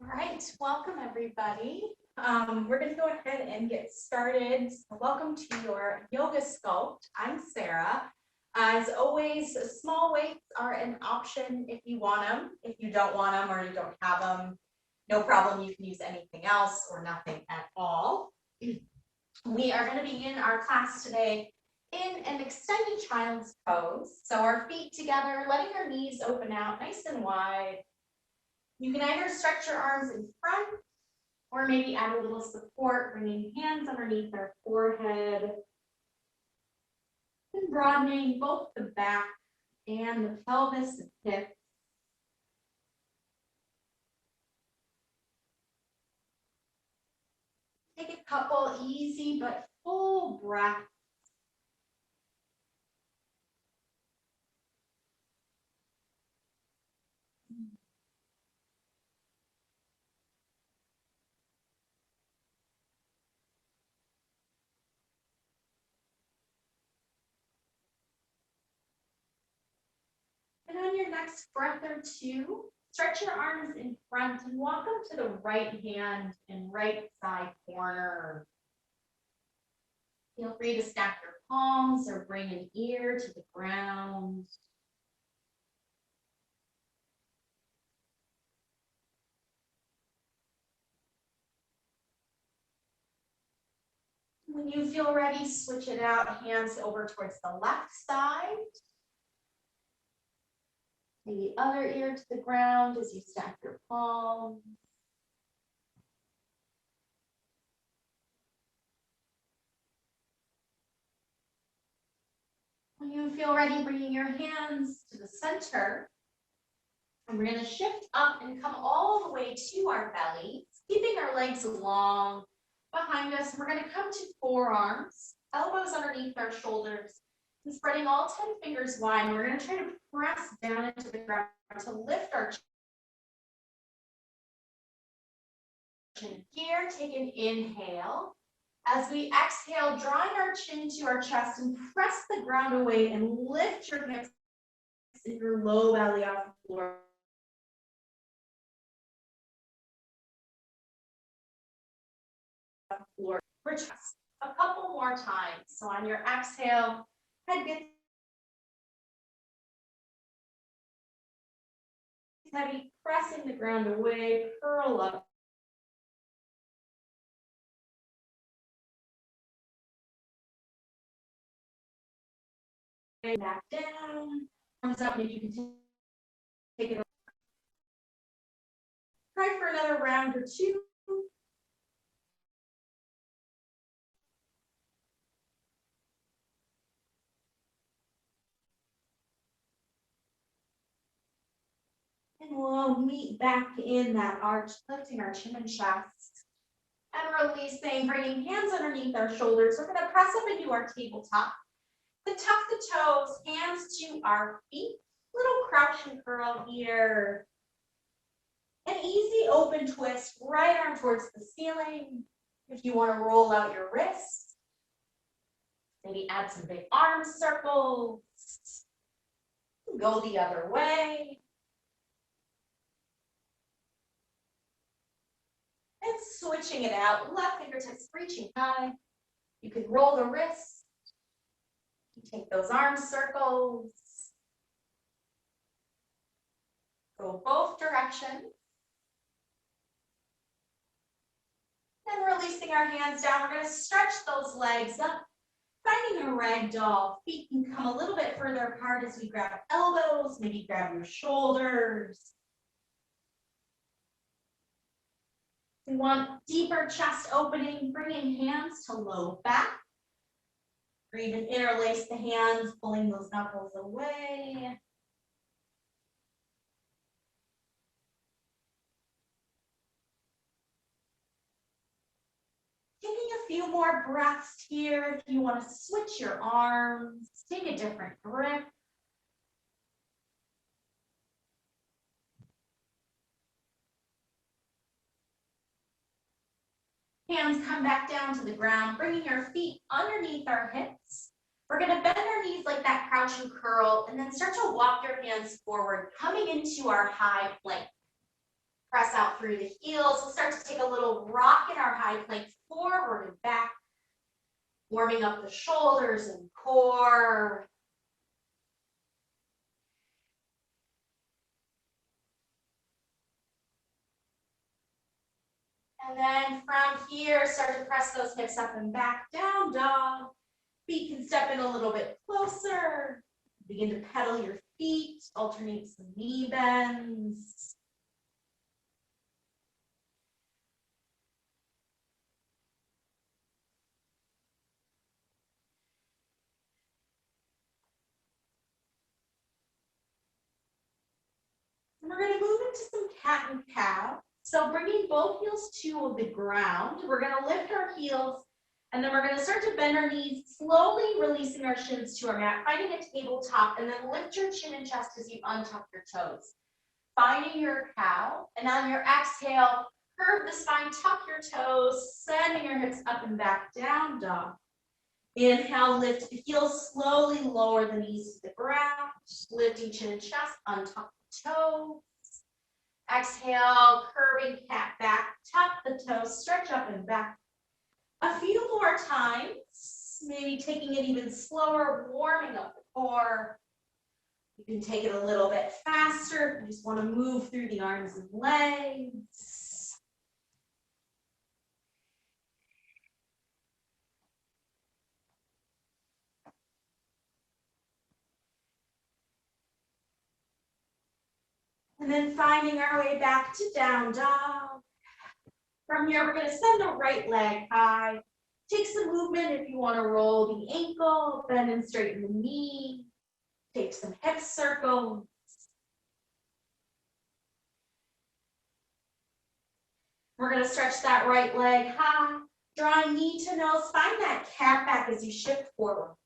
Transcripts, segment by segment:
All right, welcome everybody. We're going to go ahead and get started. Welcome to your yoga sculpt. I'm Sarah. As always, small weights are an option if you want them. If you don't want them or you don't have them, no problem. You can use anything else or nothing at all. We are going to begin our class today in an extended child's pose. So our feet together, letting our knees open out nice and wide. You can either stretch your arms in front or maybe add a little support, bringing hands underneath our forehead and broadening both the back and the pelvis and hips. Take a couple easy but full breaths. And on your next breath or two, stretch your arms in front and walk them to the right hand and right side corner. Feel free to stack your palms or bring an ear to the ground. When you feel ready, switch it out, hands over towards the left side. The other ear to the ground as you stack your palms. When you feel ready, bringing your hands to the center. And we're going to shift up and come all the way to our belly, keeping our legs long behind us. We're going to come to forearms, elbows underneath our shoulders, and spreading all 10 fingers wide. And we're going to try to press down into the ground to lift our chin. Here, take an inhale. As we exhale, drawing our chin to our chest and press the ground away and lift your hips and your low belly off the floor. For chest. A couple more times. So on your exhale, head gets heavy, pressing the ground away, curl up. Back down, arms up, maybe you can take it. Try for another round or two. And we'll meet back in that arch, lifting our chin and chest. And releasing, bringing hands underneath our shoulders. We're going to press up into our tabletop. Tuck the toes, hands to our feet. Little crouch and curl here. An easy open twist, right arm towards the ceiling. If you want to roll out your wrists, maybe add some big arm circles. Go the other way. And switching it out, left fingertips reaching high. You can roll the wrists. You take those arm circles. Go both directions. And releasing our hands down, we're going to stretch those legs up. Finding a ragdoll, feet can come a little bit further apart as we grab elbows, maybe grab your shoulders. We want deeper chest opening, bringing hands to low back. Or even interlace the hands, pulling those knuckles away. Taking a few more breaths here. If you want to switch your arms, take a different grip. Hands come back down to the ground, bringing your feet underneath our hips. We're going to bend our knees like that crouch and curl, and then start to walk your hands forward, coming into our high plank. Press out through the heels. We'll start to take a little rock in our high plank forward and back, warming up the shoulders and core. And then from here, start to press those hips up and back, down dog. Feet can step in a little bit closer. Begin to pedal your feet, alternate some knee bends. And we're going to move into some cat and cow. So bringing both heels to the ground, we're going to lift our heels, and then we're going to start to bend our knees, slowly releasing our shins to our mat, finding a tabletop, and then lift your chin and chest as you untuck your toes. Finding your cow, and on your exhale, curve the spine, tuck your toes, sending your hips up and back, down dog. Inhale, lift the heels, slowly lower the knees to the ground, lifting chin and chest, untuck the toes. Exhale, curving cat back, tuck the toes, stretch up and back. A few more times, maybe taking it even slower, warming up the core. You can take it a little bit faster if you just want to move through the arms and legs. And then finding our way back to down dog. From here, we're going to send the right leg high. Take some movement if you want to roll the ankle, bend and straighten the knee. Take some hip circles. We're going to stretch that right leg high. Drawing knee to nose. Find that cat back as you shift forward.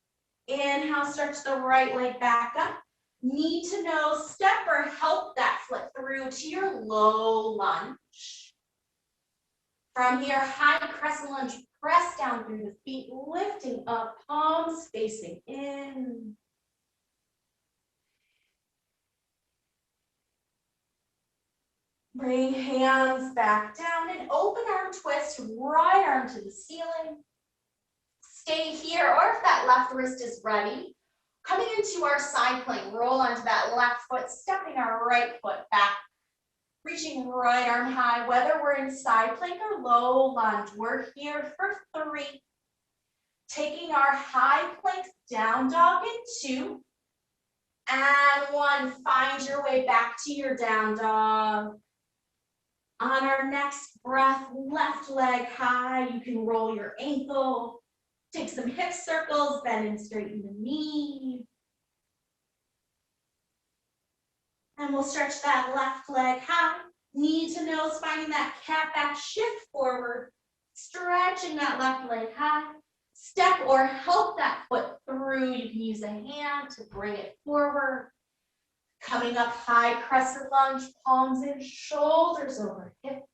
Inhale, stretch the right leg back up. Knee to nose, step or help that foot through to your low lunge. From here, high crescent lunge, press down through the feet, lifting up, palms facing in. Bring hands back down and open arm twist, right arm to the ceiling. Stay here, or if that left wrist is ready, coming into our side plank, roll onto that left foot, stepping our right foot back, reaching right arm high, whether we're in side plank or low lunge. We're here for 3. Taking our high plank, down dog in 2. And 1, find your way back to your down dog. On our next breath, left leg high, you can roll your ankle. Take some hip circles, bend and straighten the knee. And we'll stretch that left leg high, knee to nose, finding that cat back, shift forward, stretching that left leg high. Step or help that foot through. You can use a hand to bring it forward. Coming up high crescent lunge, palms in, shoulders over hips.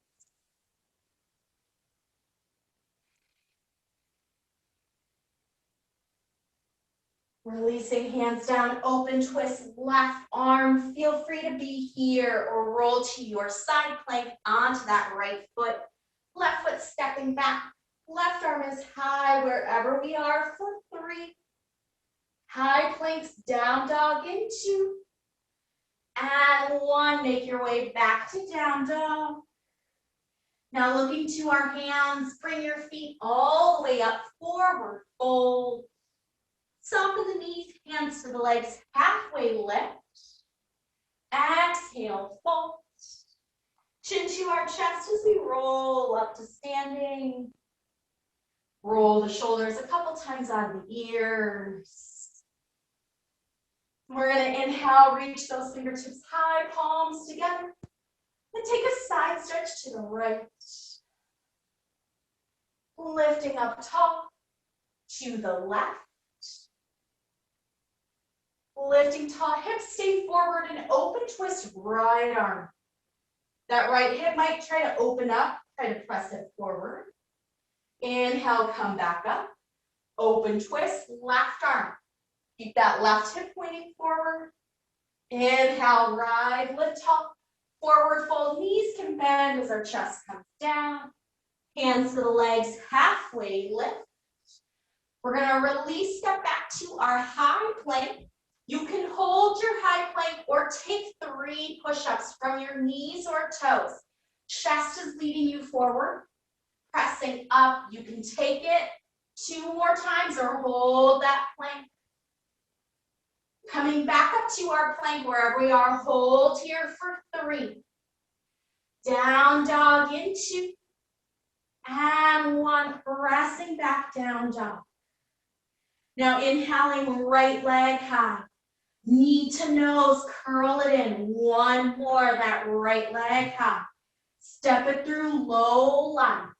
Releasing hands down, open twist, left arm. Feel free to be here or roll to your side plank onto that right foot. Left foot stepping back. Left arm is high wherever we are for 3. High planks, down dog in 2. And 1, make your way back to down dog. Now looking to our hands, bring your feet all the way up, forward fold. Soften the knees, hands to the legs, halfway lift. Exhale, fold. Chin to our chest as we roll up to standing. Roll the shoulders a couple times out of the ears. We're going to inhale, reach those fingertips high, palms together. And take a side stretch to the right. Lifting up top to the left. Lifting tall, hips stay forward and open twist right arm. That right hip might try to open up, try to press it forward. Inhale, come back up. Open twist, left arm. Keep that left hip pointing forward. Inhale, ride, lift tall. Forward fold, knees can bend as our chest comes down. Hands to the legs, halfway lift. We're gonna release, step back to our high plank. You can hold your high plank or take 3 push-ups from your knees or toes. Chest is leading you forward, pressing up. You can take it 2 more times or hold that plank. Coming back up to our plank wherever we are, hold here for 3. Down dog in 2. And 1, pressing back down dog. Now inhaling, right leg high. Knee to nose, curl it in. 1 more, that right leg high. Step it through, low lunge.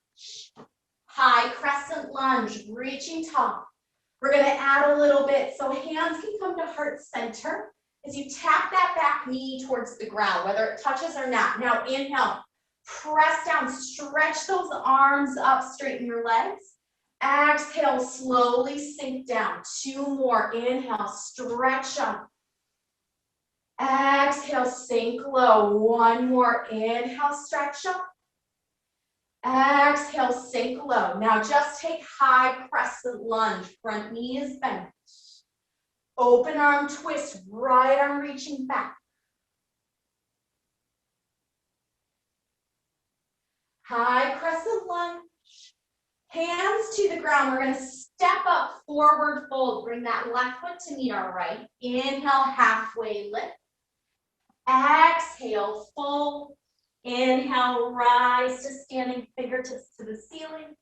High crescent lunge, reaching tall. We're gonna add a little bit, so hands can come to heart center as you tap that back knee towards the ground, whether it touches or not. Now inhale, press down, stretch those arms up, straighten your legs. Exhale, slowly sink down. 2 more, inhale, stretch up. Exhale, sink low. 1 more, inhale, stretch up. Exhale, sink low. Now just take high crescent lunge. Front knee is bent. Open arm twist, right arm reaching back. High crescent lunge. Hands to the ground. We're going to step up, forward fold. Bring that left foot to meet our right. Inhale, halfway lift. Exhale, fold. Inhale, rise to standing, fingertips to the ceiling.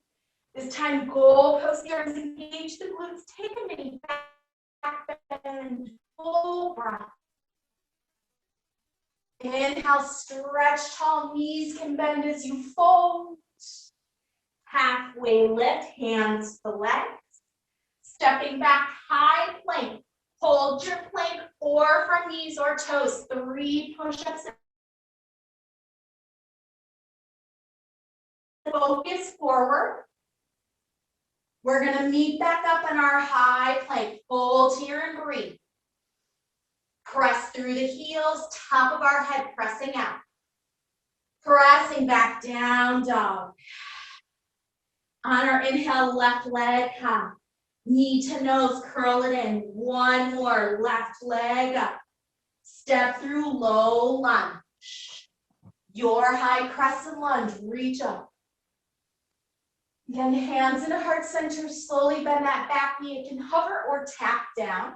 This time, goalpost the arms, engage the glutes. Take a mini back bend, full breath. Inhale, stretch tall, knees can bend as you fold. Halfway lift, hands to the legs. Stepping back, high plank. Hold your plank or from knees or toes. 3 push-ups. Focus forward. We're going to meet back up in our high plank. Fold here and breathe. Press through the heels, top of our head pressing out. Pressing back down dog. On our inhale, left leg high. Knee to nose, curl it in. 1 more, left leg up. Step through, low lunge. Your high crescent lunge, reach up. Again, hands in a heart center, slowly bend that back knee. It can hover or tap down.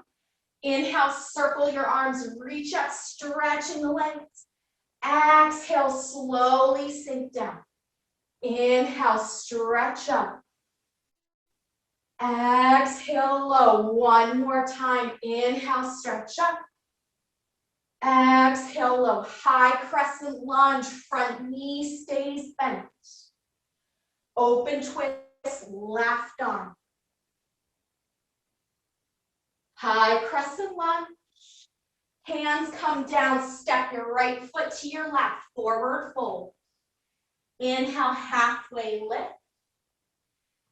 Inhale, circle your arms, reach up, stretching the legs. Exhale, slowly sink down. Inhale, stretch up. Exhale, low. 1 more time. Inhale, stretch up. Exhale, low. High crescent lunge. Front knee stays bent. Open twist, left arm. High crescent lunge. Hands come down. Step your right foot to your left. Forward fold. Inhale, halfway lift.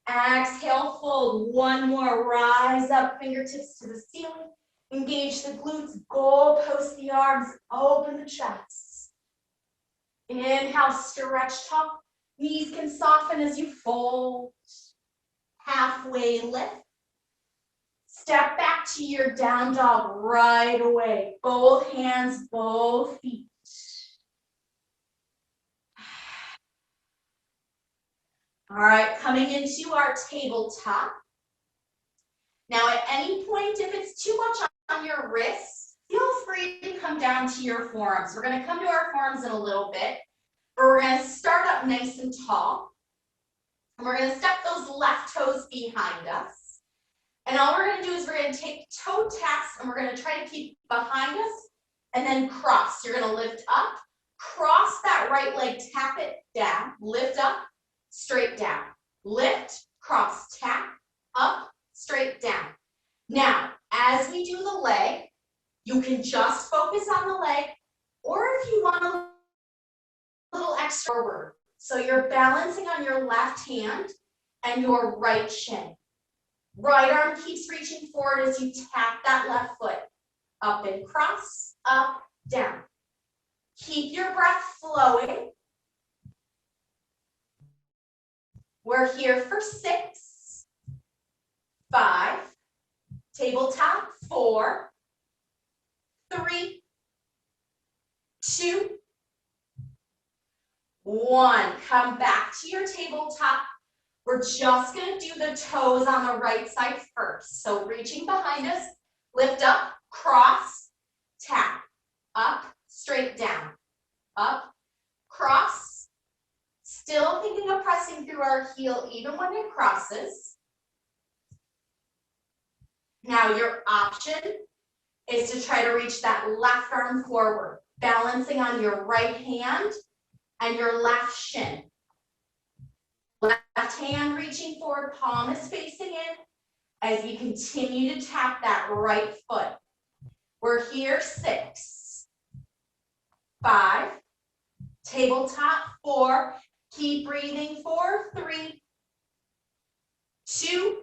Exhale, fold. 1 more, rise up, fingertips to the ceiling. Engage the glutes, goalpost the arms, open the chest. Inhale, stretch tall. Knees can soften as you fold. Halfway lift. Step back to your down dog right away. Both hands, both feet. All right, coming into our tabletop. Now at any point, if it's too much on your wrists, feel free to come down to your forearms. We're gonna come to our forearms in a little bit, but we're gonna start up nice and tall. And we're gonna step those left toes behind us. And all we're gonna do is we're gonna take toe taps and we're gonna try to keep behind us and then cross. You're gonna lift up, cross that right leg, tap it down, lift up, straight down, lift, cross, tap, up, straight down. Now, as we do the leg, you can just focus on the leg, or if you want a little extra forward. So you're balancing on your left hand and your right shin. Right arm keeps reaching forward as you tap that left foot. Up and cross, up, down. Keep your breath flowing. We're here for 6, 5, tabletop, 4, 3, 2, 1. Come back to your tabletop. We're just going to do the toes on the right side first. So reaching behind us, lift up, cross, tap, up, straight down, up, cross. Still thinking of pressing through our heel even when it crosses. Now your option is to try to reach that left arm forward, balancing on your right hand and your left shin. Left hand reaching forward, palm is facing in as we continue to tap that right foot. We're here, 6, 5, tabletop, 4, keep breathing, 4, 3, 2,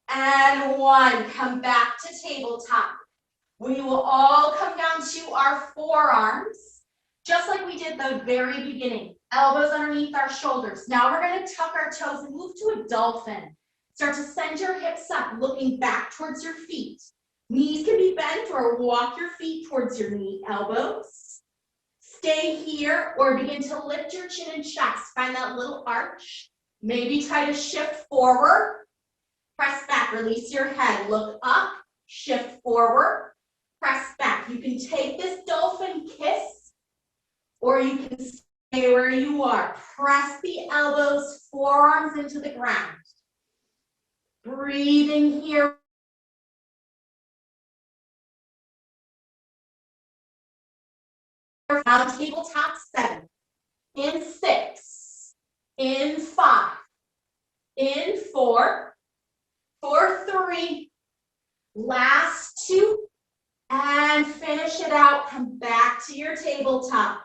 and 1. Come back to tabletop. We will all come down to our forearms, just like we did the very beginning. Elbows underneath our shoulders. Now we're going to tuck our toes and move to a dolphin. Start to send your hips up, looking back towards your feet. Knees can be bent or walk your feet towards your knee elbows. Stay here or begin to lift your chin and chest. Find that little arch. Maybe try to shift forward. Press back, release your head. Look up, shift forward, press back. You can take this dolphin kiss or you can stay where you are. Press the elbows, forearms into the ground. Breathing here. Down tabletop, 7. In 6. In 5. In 4. For 3. Last 2. And finish it out. Come back to your tabletop.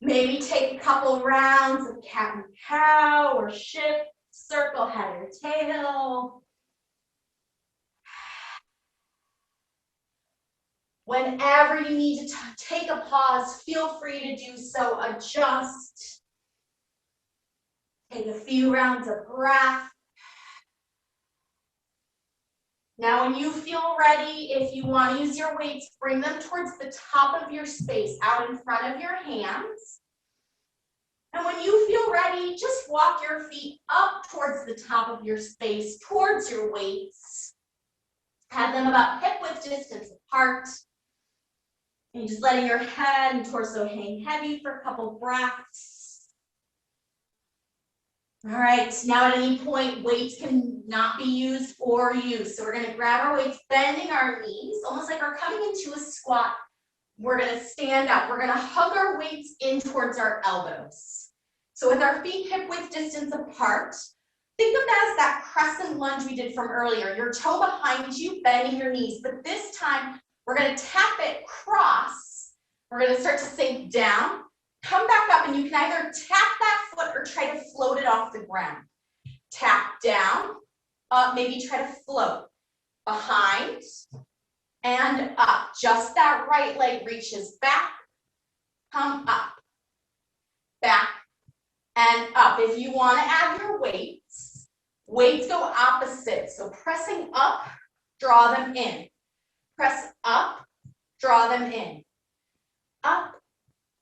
Maybe take a couple rounds of cat and cow or shift, circle, head or tail. Whenever you need to take a pause, feel free to do so. Adjust. Take a few rounds of breath. Now, when you feel ready, if you want to use your weights, bring them towards the top of your space, out in front of your hands. And when you feel ready, just walk your feet up towards the top of your space, towards your weights. Have them about hip-width distance apart. And just letting your head and torso hang heavy for a couple breaths. All right, now at any point, weights can not be used or used. So we're going to grab our weights, bending our knees, almost like we're coming into a squat. We're going to stand up. We're going to hug our weights in towards our elbows. So with our feet hip-width distance apart, think of that as that crescent lunge we did from earlier. Your toe behind you, bending your knees. But this time, we're going to tap it cross. We're going to start to sink down. Come back up, and you can either tap that foot or try to float it off the ground. Tap down, up, maybe try to float. Behind and up. Just that right leg reaches back. Come up. Back and up. If you want to add your weights, weights go opposite. So pressing up, draw them in. Press up, draw them in. Up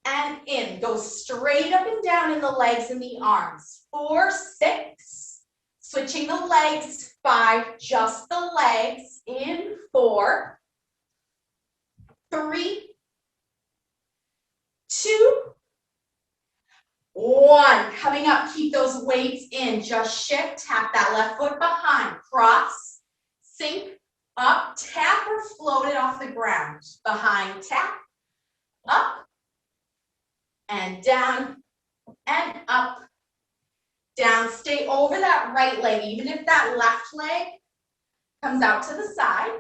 and in. Go straight up and down in the legs and the arms. 4, 6. Switching the legs. 5, just the legs. In 4, 3, 2, 1. Coming up, keep those weights in. Just shift, tap that left foot behind. Cross, sink, up, tap or float it off the ground. Behind, tap, up, and down, and up, down. Stay over that right leg, even if that left leg comes out to the side.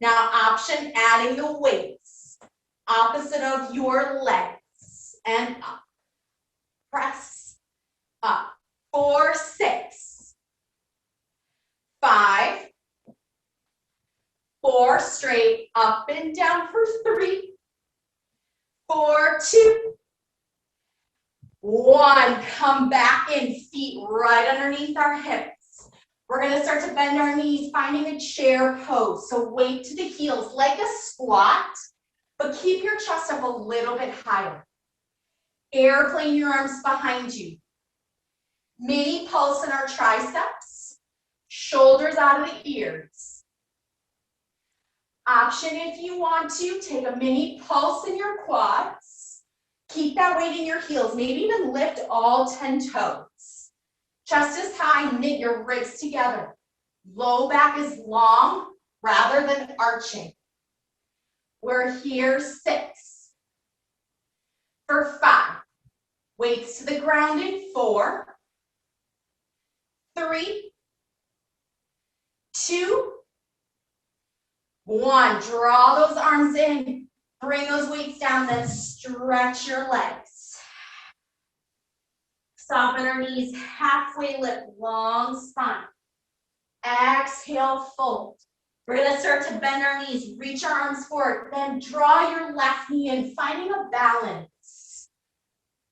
Now, option, adding the weights, opposite of your legs, and up. Press, up. 4, 6, 5, 4, straight, up and down for 3, 4, 2, 1. Come back in, feet right underneath our hips. We're gonna start to bend our knees, finding a chair pose. So weight to the heels, like a squat, but keep your chest up a little bit higher. Airplane your arms behind you. Mini pulse in our triceps, shoulders out of the ears. Option if you want to, take a mini pulse in your quads. Keep that weight in your heels, maybe even lift all 10 toes. Chest is high, knit your ribs together. Low back is long rather than arching. We're here, 6. For 5, weights to the ground in 4, 3, 2, 1. Draw those arms in. Bring those weights down, then stretch your legs. Soften our knees, halfway lift, long spine. Exhale, fold. We're gonna start to bend our knees, reach our arms forward, then draw your left knee in, finding a balance.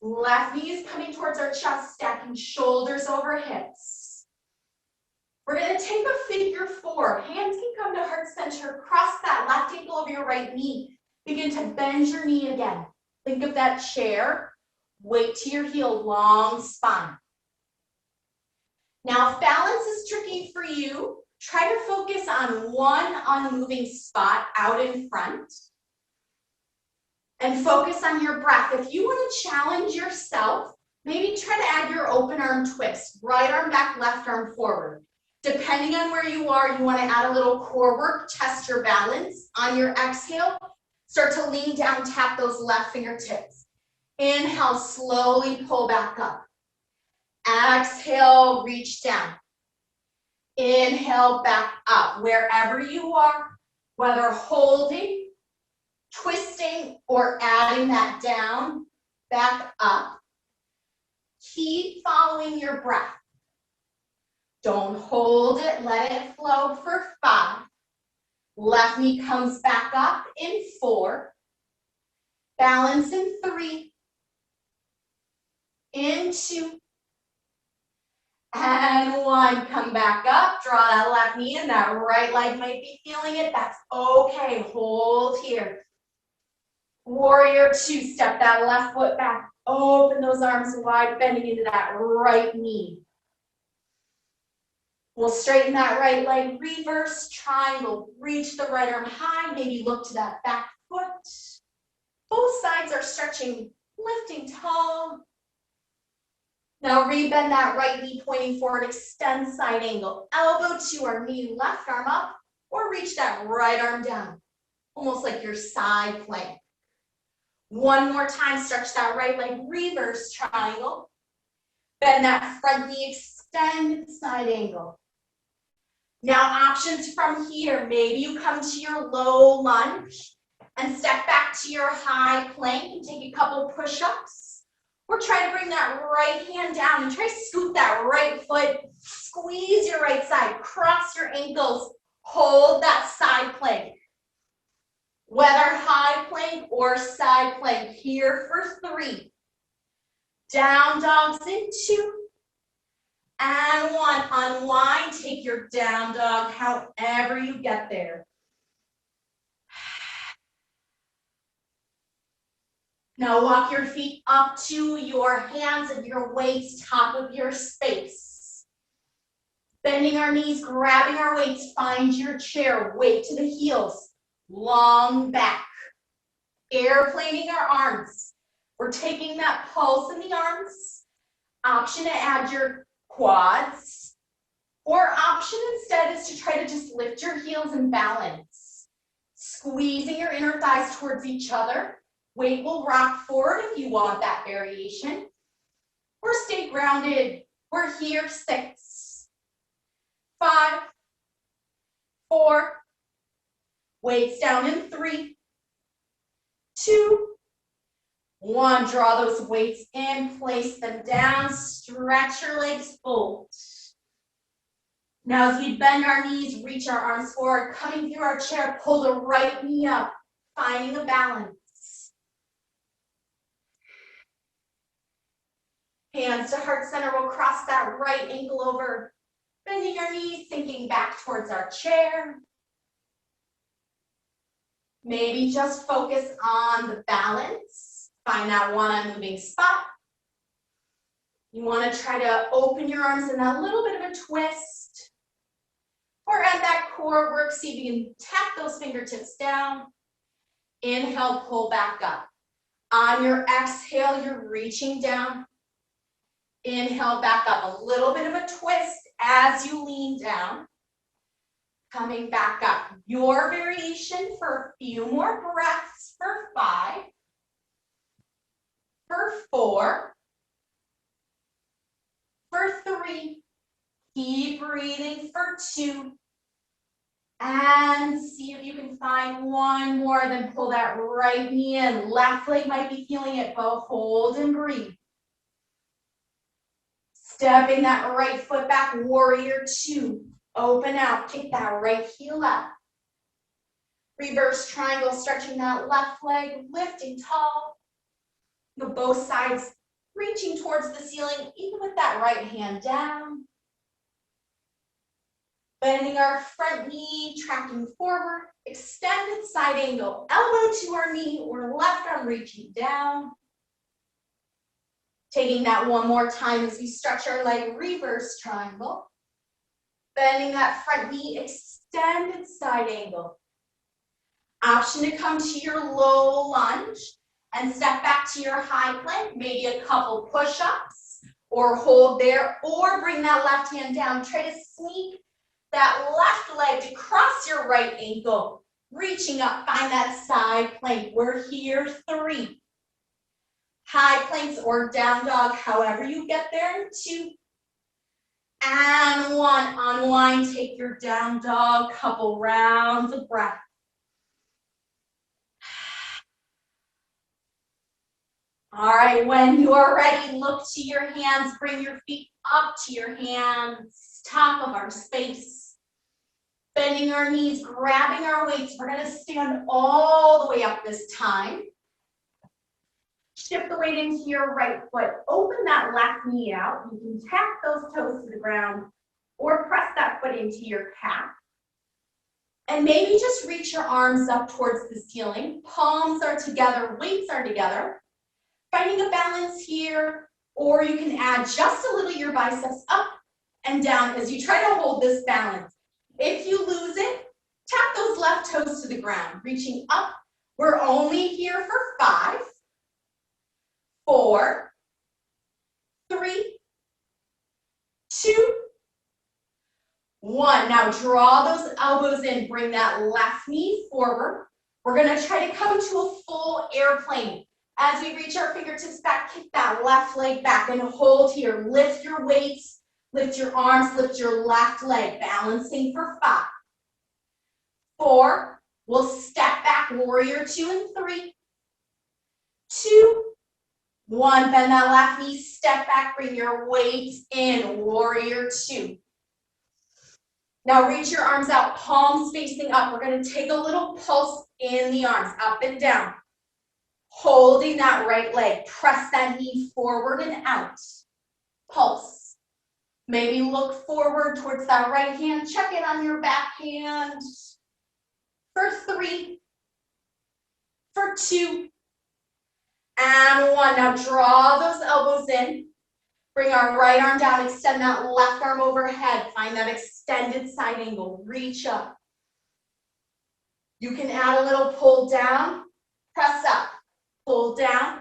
Left knee is coming towards our chest, stacking shoulders over hips. We're gonna take a figure 4. Hands can come to heart center. Cross that left ankle over your right knee. Begin to bend your knee again. Think of that chair. Weight to your heel, long spine. Now, if balance is tricky for you, try to focus on one unmoving spot out in front. And focus on your breath. If you want to challenge yourself, maybe try to add your open arm twist. Right arm back, left arm forward. Depending on where you are, you want to add a little core work, test your balance. On your exhale, start to lean down, tap those left fingertips. Inhale, slowly pull back up. Exhale, reach down. Inhale, back up. Wherever you are, whether holding, twisting, or adding that down, back up. Keep following your breath. Don't hold it, let it flow for 5. Left knee comes back up in 4. Balance in 3. In 2. And 1. Come back up, draw that left knee in. That right leg might be feeling it. That's okay. Hold here. Warrior 2. Step that left foot back. Open those arms wide, bending into that right knee. We'll straighten that right leg, reverse triangle, reach the right arm high, maybe look to that back foot. Both sides are stretching, lifting tall. Now rebend that right knee pointing forward, extend side angle, elbow to our knee, left arm up, or reach that right arm down, almost like your side plank. One more time, stretch that right leg, reverse triangle. Bend that front knee, extend side angle. Now options from here, maybe you come to your low lunge and step back to your high plank and take a couple push-ups. Or try to bring that right hand down and try to scoot that right foot, squeeze your right side, cross your ankles, hold that side plank. Whether high plank or side plank, here for 3. Down dogs in 2. And 1, unwind, take your down dog, however you get there. Now walk your feet up to your hands and your weights, top of your space. Bending our knees, grabbing our weights, find your chair, weight to the heels, long back. Airplaning our arms. We're taking that pulse in the arms. Option to add your quads, or option instead is to try to just lift your heels and balance. Squeezing your inner thighs towards each other. Weight will rock forward if you want that variation. Or stay grounded. We're here, 6, 5, 4. Weights down in 3, 2, 1. Draw those weights in, place them down, stretch your legs, fold. Now as we bend our knees, reach our arms forward, coming through our chair, pull the right knee up, finding a balance. Hands to heart center, we'll cross that right ankle over, bending our knees, sinking back towards our chair. Maybe just focus on the balance. Find that one unmoving spot. You want to try to open your arms in that little bit of a twist. Or at that core work, see if you can tap those fingertips down. Inhale, pull back up. On your exhale, you're reaching down. Inhale, back up. A little bit of a twist as you lean down. Coming back up. Your variation for a few more breaths for 5. For 4. For 3. Keep breathing for 2. And see if you can find one more, then pull that right knee in. Left leg might be feeling it, but hold and breathe. Stepping that right foot back, warrior 2. Open out, kick that right heel up. Reverse triangle, stretching that left leg, lifting tall. Both sides reaching towards the ceiling, even with that right hand down. Bending our front knee, tracking forward, extended side angle, elbow to our knee or left arm reaching down. Taking that one more time as we stretch our leg, reverse triangle. Bending that front knee, extended side angle. Option to come to your low lunge and step back to your high plank, maybe a couple push-ups or hold there, or bring that left hand down. Try to sneak that left leg to cross your right ankle, reaching up, find that side plank. We're here, 3. High planks or down dog, however you get there, 2. And 1, unwind, take your down dog, couple rounds of breath. All right, when you are ready, look to your hands, bring your feet up to your hands, top of our space. Bending our knees, grabbing our weights. We're gonna stand all the way up this time. Shift the weight into your right foot. Open that left knee out. You can tap those toes to the ground or press that foot into your calf. And maybe just reach your arms up towards the ceiling. Palms are together, weights are together. Finding a balance here, or you can add just a little your biceps up and down as you try to hold this balance. If you lose it, tap those left toes to the ground, reaching up. We're only here for 5, 4, 3, 2, 1. Now draw those elbows in, bring that left knee forward. We're gonna try to come to a full airplane. As we reach our fingertips back, kick that left leg back and hold here. Lift your weights, lift your arms, lift your left leg, balancing for 5, 4, we'll step back, warrior 2 and 3, 2, 1, bend that left knee, step back, bring your weights in, warrior 2. Now reach your arms out, palms facing up. We're gonna take a little pulse in the arms, up and down. Holding that right leg, press that knee forward and out. Pulse. Maybe look forward towards that right hand, check it on your back hand. For 3, for 2, and 1. Now draw those elbows in. Bring our right arm down, extend that left arm overhead. Find that extended side angle, reach up. You can add a little pull down, press up, pull down.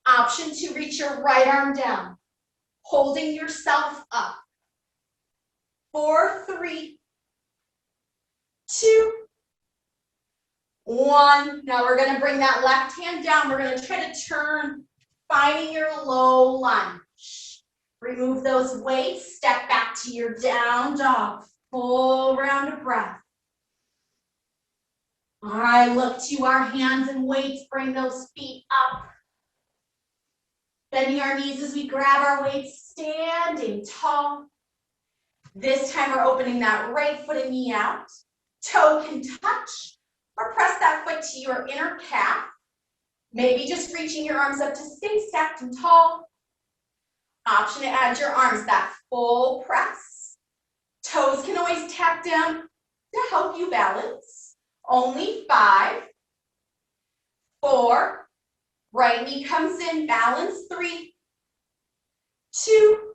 Option to reach your right arm down, holding yourself up. 4, 3, 2, 1. Now we're gonna bring that left hand down. We're gonna try to turn, finding your low lunge. Remove those weights, step back to your down dog. Full round of breath. All right, look to our hands and weights, bring those feet up. Bending our knees as we grab our weights, standing tall. This time we're opening that right foot and knee out. Toe can touch, or press that foot to your inner calf. Maybe just reaching your arms up to stay stacked and tall. Option to add your arms, that full press. Toes can always tap down to help you balance. Only 5, 4, right knee comes in, balance 3, 2,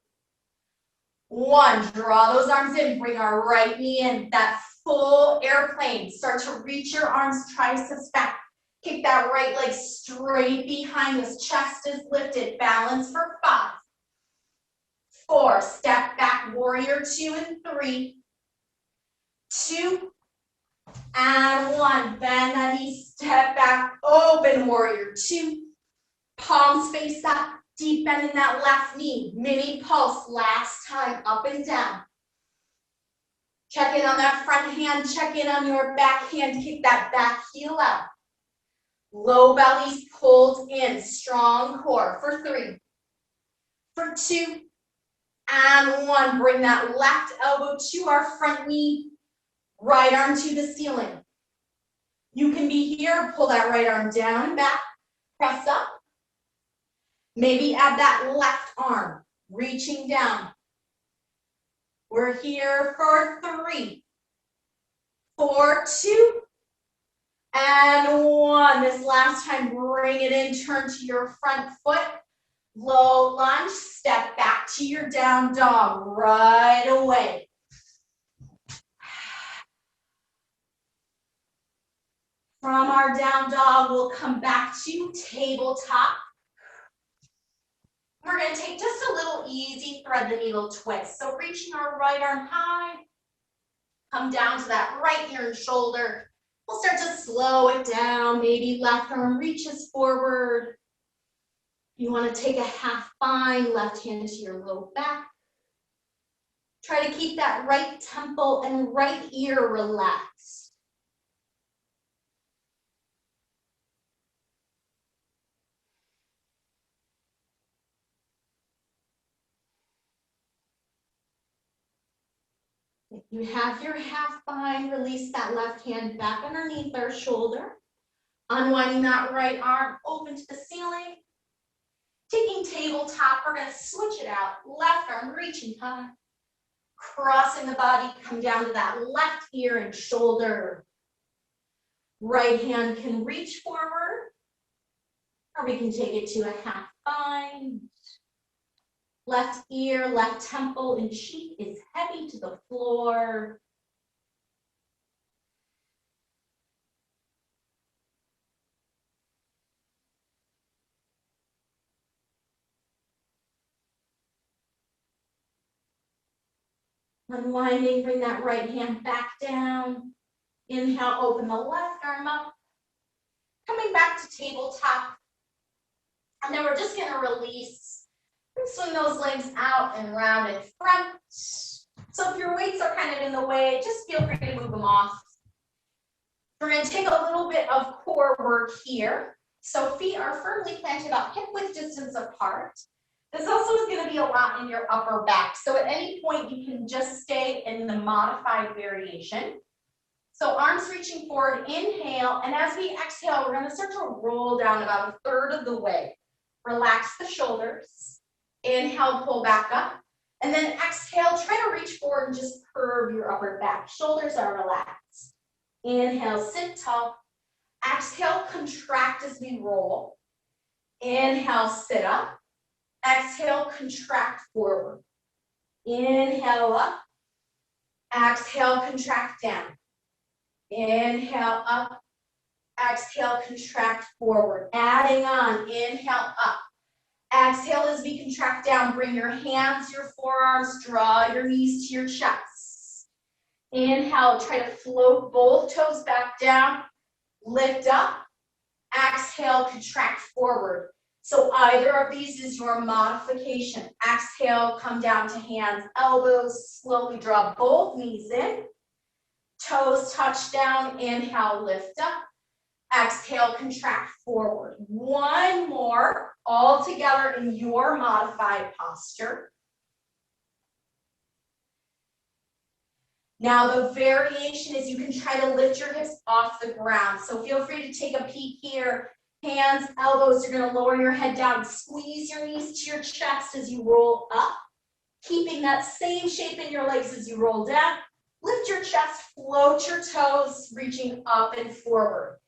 1. Draw those arms in, bring our right knee in, that full airplane. Start to reach your arms, triceps back. Kick that right leg straight behind us, chest is lifted, balance for 5, 4, step back, warrior 2 and 3, 2, and 1. Bend that knee, step back, open warrior 2. Palms face up, deep bend in that left knee. Mini pulse, last time, up and down. Check in on that front hand, check in on your back hand, kick that back heel out. Low belly's pulled in, strong core for 3, for 2, and 1. Bring that left elbow to our front knee, right arm to the ceiling. You can be here, pull that right arm down and back, press up. Maybe add that left arm, reaching down. We're here for 3, 4, 2, and 1. This last time, bring it in, turn to your front foot. Low lunge, step back to your down dog right away. From our down dog, we'll come back to tabletop. We're going to take just a little easy thread the needle twist. So reaching our right arm high, come down to that right ear and shoulder. We'll start to slow it down. Maybe left arm reaches forward. You want to take a half bind, left hand to your low back. Try to keep that right temple and right ear relaxed. If you have your half bind, release that left hand back underneath our shoulder. Unwinding that right arm, open to the ceiling. Taking tabletop, we're going to switch it out. Left arm reaching high. Crossing the body, come down to that left ear and shoulder. Right hand can reach forward, or we can take it to a half bind. Left ear, left temple and cheek is heavy to the floor. Unwinding, bring that right hand back down. Inhale, open the left arm up. Coming back to tabletop. And then we're just going to release. Swing those legs out and round in front. So if your weights are kind of in the way, just feel free to move them off. We're going to take a little bit of core work here. So feet are firmly planted about hip width distance apart. This also is going to be a lot in your upper back. So at any point, you can just stay in the modified variation. So arms reaching forward, inhale. And as we exhale, we're going to start to roll down about a third of the way. Relax the shoulders. Inhale, pull back up. And then exhale, try to reach forward and just curve your upper back. Shoulders are relaxed. Inhale, sit tall. Exhale, contract as we roll. Inhale, sit up. Exhale, contract forward. Inhale up. Exhale, contract down. Inhale up. Exhale, contract forward. Adding on. Inhale up. Exhale as we contract down. Bring your hands, your forearms, draw your knees to your chest. Inhale, try to float both toes back down. Lift up. Exhale, contract forward. So either of these is your modification. Exhale, come down to hands, elbows, slowly draw both knees in. Toes touch down, inhale, lift up. Exhale, contract forward. One more, all together in your modified posture. Now the variation is you can try to lift your hips off the ground. So feel free to take a peek here. Hands, elbows, you're gonna lower your head down, squeeze your knees to your chest as you roll up, keeping that same shape in your legs as you roll down. Lift your chest, float your toes, reaching up and forward.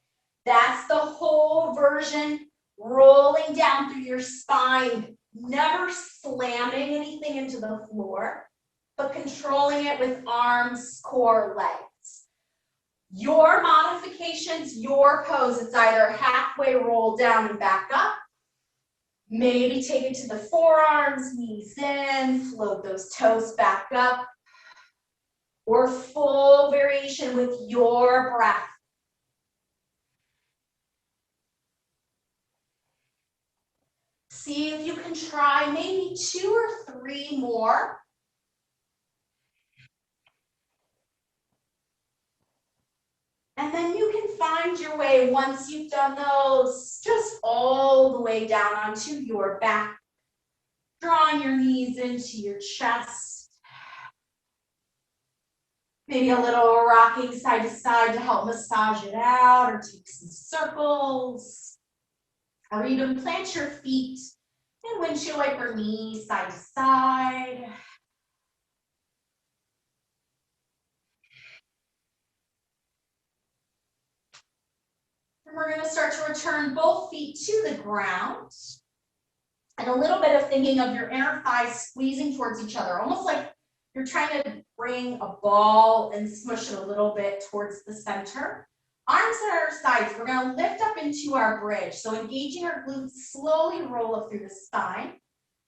That's the whole version, rolling down through your spine, never slamming anything into the floor, but controlling it with arms, core, legs. Your modifications, your pose, it's either halfway roll down and back up, maybe take it to the forearms, knees in, float those toes back up, or full variation with your breath. See if you can try maybe 2 or 3 more. And then you can find your way, once you've done those, just all the way down onto your back, drawing your knees into your chest. Maybe a little rocking side to side to help massage it out, or take some circles. Or even plant your feet and windshield wiper knees side to side. And we're going to start to return both feet to the ground. And a little bit of thinking of your inner thighs squeezing towards each other, almost like you're trying to bring a ball and smush it a little bit towards the center. Arms at our sides, we're going to lift up into our bridge. So engaging our glutes, slowly roll up through the spine.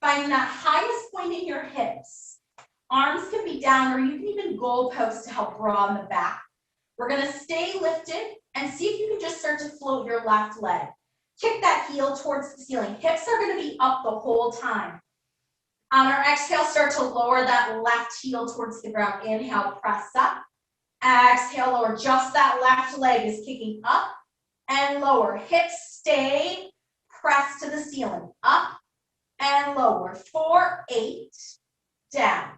Finding that highest point in your hips. Arms can be down, or you can even goalpost to help broaden the back. We're going to stay lifted and see if you can just start to float your left leg. Kick that heel towards the ceiling. Hips are going to be up the whole time. On our exhale, start to lower that left heel towards the ground. Inhale, press up. Exhale, lower. Just that left leg is kicking up and lower. Hips stay pressed to the ceiling. Up and lower. 4, 8, down.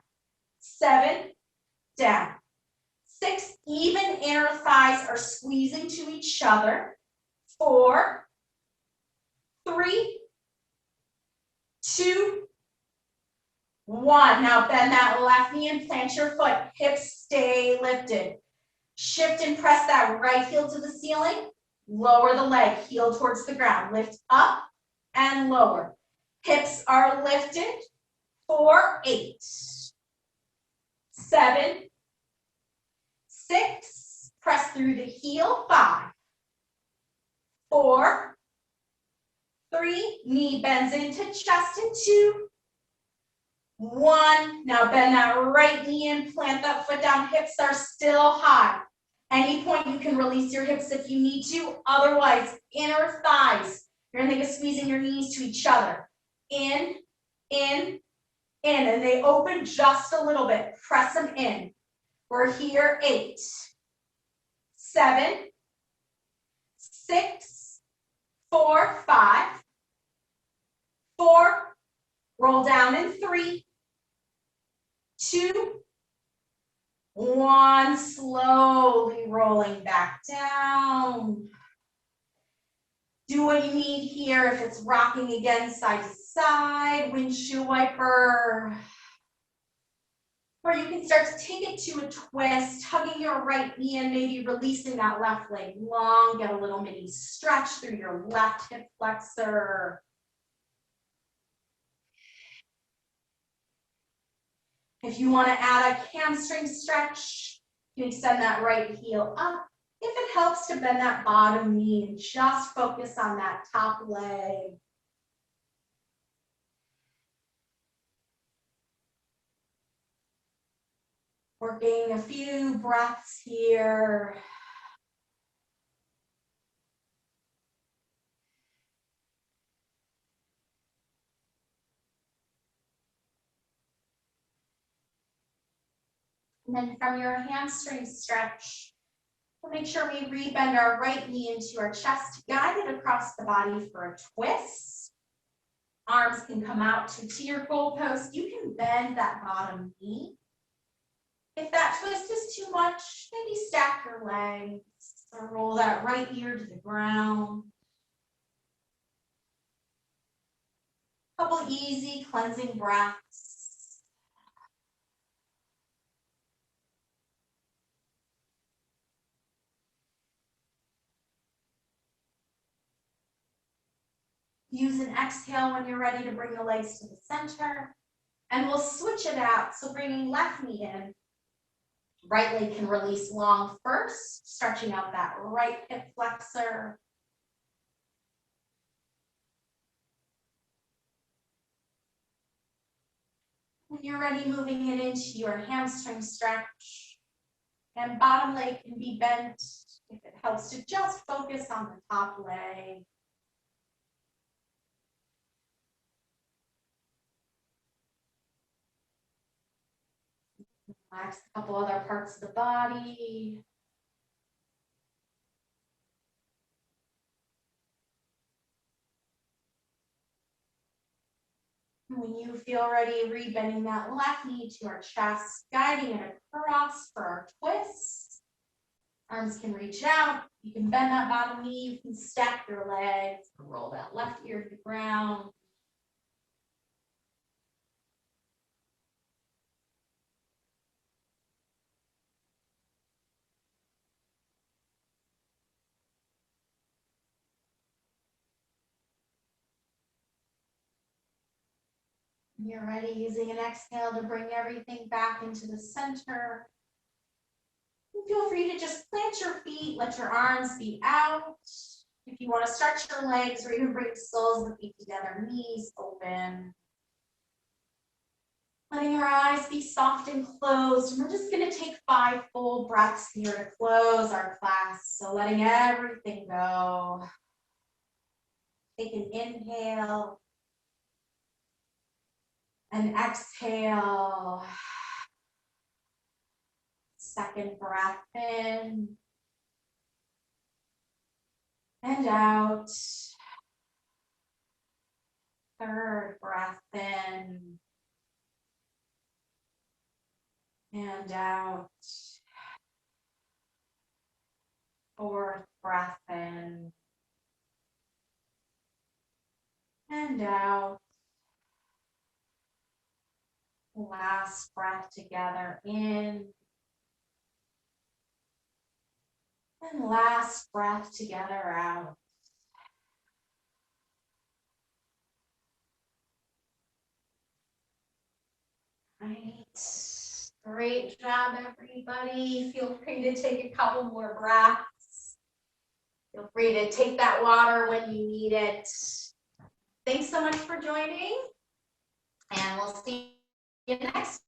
7, down. 6, even inner thighs are squeezing to each other. 4, 3, 2, 1. Now bend that left knee and plant your foot. Hips stay lifted. Shift and press that right heel to the ceiling. Lower the leg, heel towards the ground. Lift up and lower. Hips are lifted. 4, 8, 7, 6. Press through the heel. 5, 4, 3. Knee bends into chest and 2, 1. Now bend that right knee in, plant that foot down. Hips are still high. Any point you can release your hips if you need to. Otherwise, inner thighs. You're going to think of squeezing your knees to each other. In, in, in. And they open just a little bit. Press them in. We're here. 8, 7, 6, 4, 5, 4. Roll down in 3, 2, 1. Slowly rolling back down. Do what you need here. If it's rocking again, side to side, windshield wiper. Or you can start to take it to a twist, hugging your right knee and maybe releasing that left leg long. Get a little mini stretch through your left hip flexor. If you want to add a hamstring stretch, you extend that right heel up. If it helps to bend that bottom knee and just focus on that top leg. Working a few breaths here. And then from your hamstring stretch, we'll make sure we rebend our right knee into our chest, guide it across the body for a twist. Arms can come out to your goalpost. You can bend that bottom knee. If that twist is too much, maybe stack your legs or roll that right ear to the ground. Couple easy cleansing breaths. Use an exhale when you're ready to bring the legs to the center. And we'll switch it out. So bringing left knee in. Right leg can release long first, stretching out that right hip flexor. When you're ready, moving it into your hamstring stretch. And bottom leg can be bent if it helps to just focus on the top leg. Relax a couple other parts of the body. When you feel ready, rebending that left knee to our chest, guiding it across for our twist. Arms can reach out. You can bend that bottom knee. You can stack your legs. Roll that left ear to the ground. When you're ready, using an exhale to bring everything back into the center. Feel free to just plant your feet, let your arms be out. If you want to stretch your legs or even bring the soles of the feet together, knees open. Letting our eyes be soft and closed. And we're just going to take 5 full breaths here to close our class. So letting everything go. Take an inhale. And exhale. Second breath in. And out. Third breath in. And out. Fourth breath in. And out. Last breath together in. And last breath together out. Right. Great job, everybody. Feel free to take a couple more breaths. Feel free to take that water when you need it. Thanks so much for joining, and we'll see you next